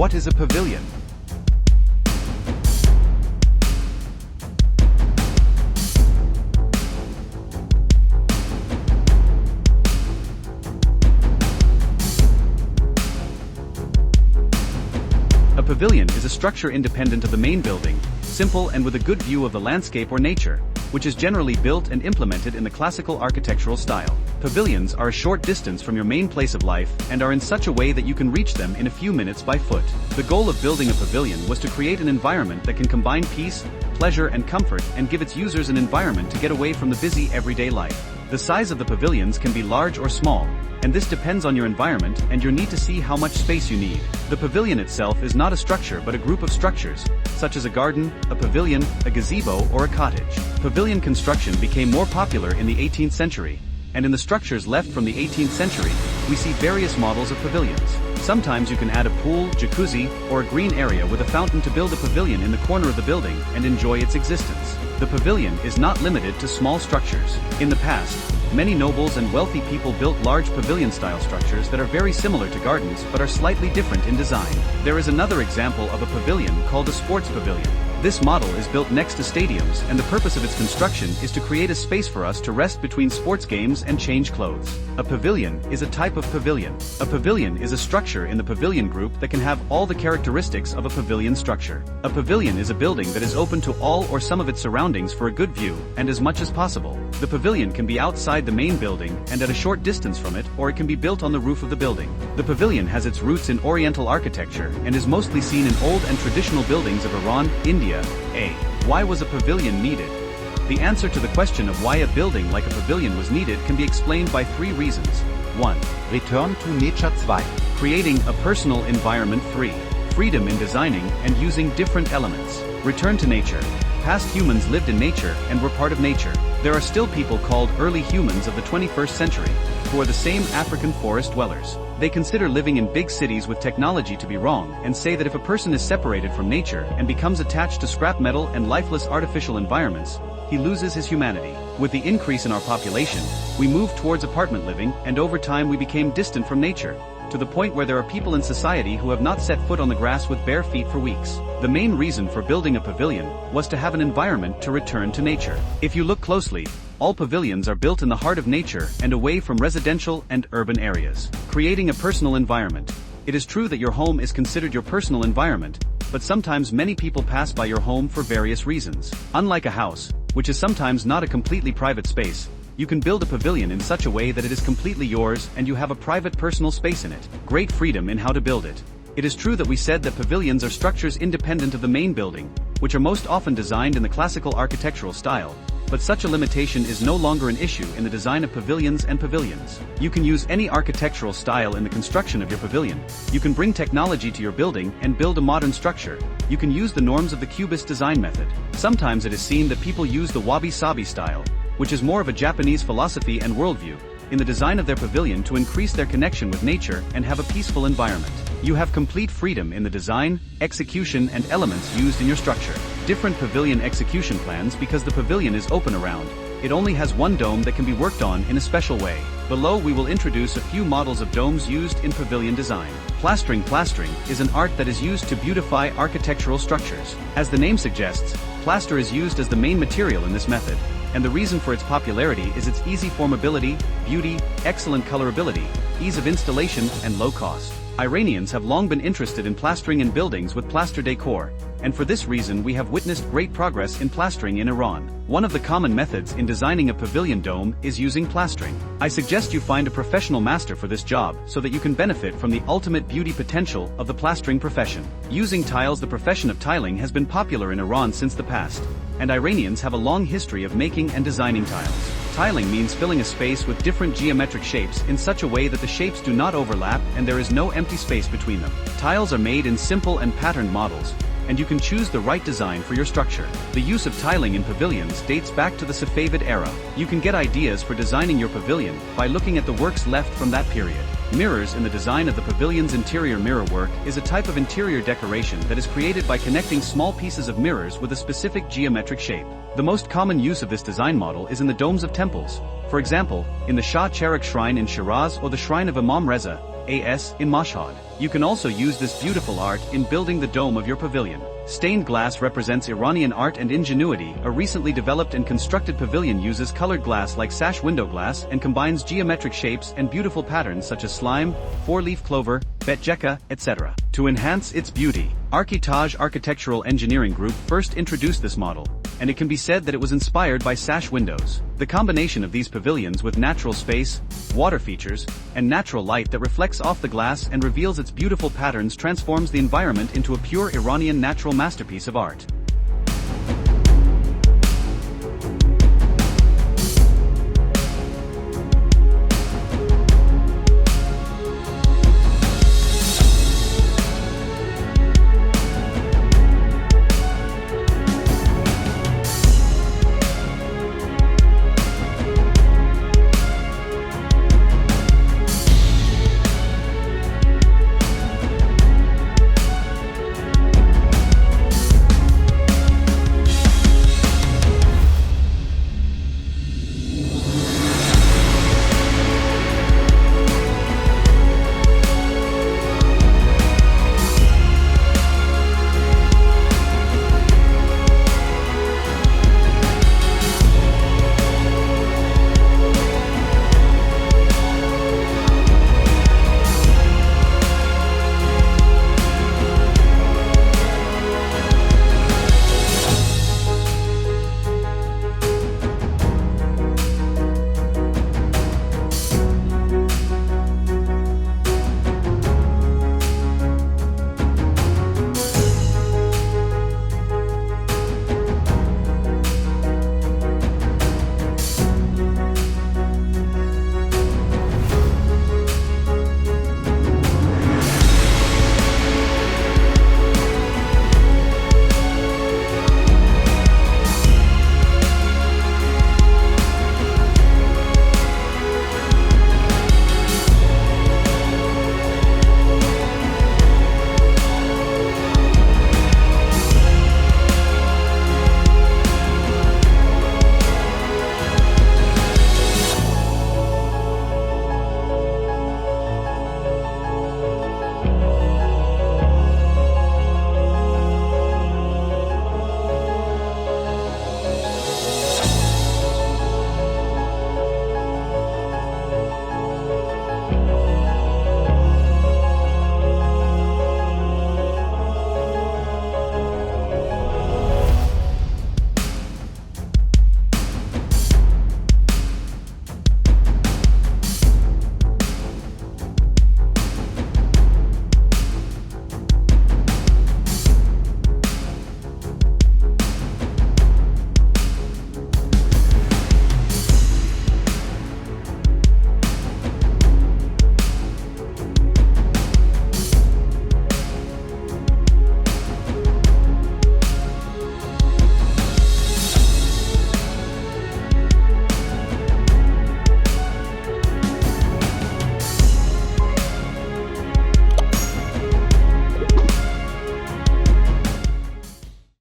What is a pavilion? A pavilion is a structure independent of the main building, simple and with a good view of the landscape or nature, which is generally built and implemented in the classical architectural style. Pavilions are a short distance from your main place of life and are in such a way that you can reach them in a few minutes by foot. The goal of building a pavilion was to create an environment that can combine peace, pleasure and comfort and give its users an environment to get away from the busy everyday life. The size of the pavilions can be large or small, and this depends on your environment and your need to see how much space you need. The pavilion itself is not a structure but a group of structures, such as a garden, a pavilion, a gazebo or a cottage. Pavilion construction became more popular in the 18th century, and in the structures left from the 18th century, we see various models of pavilions. Sometimes you can add a pool, jacuzzi, or a green area with a fountain to build a pavilion in the corner of the building and enjoy its existence. The pavilion is not limited to small structures. In the past, many nobles and wealthy people built large pavilion-style structures that are very similar to gardens but are slightly different in design. There is another example of a pavilion called a sports pavilion. This model is built next to stadiums and the purpose of its construction is to create a space for us to rest between sports games and change clothes. A pavilion is a type of pavilion. A pavilion is a structure in the pavilion group that can have all the characteristics of a pavilion structure. A pavilion is a building that is open to all or some of its surroundings for a good view and as much as possible. The pavilion can be outside the main building and at a short distance from it, or it can be built on the roof of the building. The pavilion has its roots in Oriental architecture and is mostly seen in old and traditional buildings of Iran, India. Why was a pavilion needed? The answer to the question of why a building like a pavilion was needed can be explained by three reasons. 1. Return to nature. 2. Creating a personal environment. 3. Freedom in designing and using different elements. Return to nature. Past humans lived in nature and were part of nature. There are still people called early humans of the 21st century, who are the same African forest dwellers. They consider living in big cities with technology to be wrong and say that if a person is separated from nature and becomes attached to scrap metal and lifeless artificial environments, he loses his humanity. With the increase in our population, we moved towards apartment living and over time we became distant from nature, to the point where there are people in society who have not set foot on the grass with bare feet for weeks. The main reason for building a pavilion was to have an environment to return to nature. If you look closely, all pavilions are built in the heart of nature and away from residential and urban areas, creating a personal environment. It is true that your home is considered your personal environment, but sometimes many people pass by your home for various reasons. Unlike a house, which is sometimes not a completely private space, you can build a pavilion in such a way that it is completely yours and you have a private personal space in it. Great freedom in how to build it. It is true that we said that pavilions are structures independent of the main building, which are most often designed in the classical architectural style, but such a limitation is no longer an issue in the design of pavilions and pavilions. You can use any architectural style in the construction of your pavilion. You can bring technology to your building and build a modern structure. You can use the norms of the Cubist design method. Sometimes it is seen that people use the wabi-sabi style, which is more of a Japanese philosophy and worldview, in the design of their pavilion to increase their connection with nature and have a peaceful environment. You have complete freedom in the design, execution and elements used in your structure. Different pavilion execution plans because the pavilion is open around. It only has one dome that can be worked on in a special way. Below we will introduce a few models of domes used in pavilion design. Plastering. Plastering is an art that is used to beautify architectural structures. As the name suggests, plaster is used as the main material in this method, and the reason for its popularity is its easy formability, beauty, excellent colorability, ease of installation, and low cost. Iranians have long been interested in plastering in buildings with plaster decor, and for this reason we have witnessed great progress in plastering in Iran. One of the common methods in designing a pavilion dome is using plastering. I suggest you find a professional master for this job so that you can benefit from the ultimate beauty potential of the plastering profession. Using tiles. The profession of tiling has been popular in Iran since the past, and Iranians have a long history of making and designing tiles. Tiling means filling a space with different geometric shapes in such a way that the shapes do not overlap and there is no empty space between them. Tiles are made in simple and patterned models, and you can choose the right design for your structure. The use of tiling in pavilions dates back to the Safavid era. You can get ideas for designing your pavilion by looking at the works left from that period. Mirrors. In the design of the pavilion's interior, mirror work is a type of interior decoration that is created by connecting small pieces of mirrors with a specific geometric shape. The most common use of this design model is in the domes of temples. For example, in the Shah Cheragh shrine in Shiraz or the shrine of Imam Reza, AS in Mashhad. You can also use this beautiful art in building the dome of your pavilion. Stained glass represents Iranian art and ingenuity. A recently developed and constructed pavilion uses colored glass like sash window glass and combines geometric shapes and beautiful patterns such as slime, four-leaf clover, betjeka, etc. to enhance its beauty. Architage Architectural Engineering Group first introduced this model, and it can be said that it was inspired by sash windows. The combination of these pavilions with natural space, water features, and natural light that reflects off the glass and reveals its beautiful patterns transforms the environment into a pure Iranian natural masterpiece of art.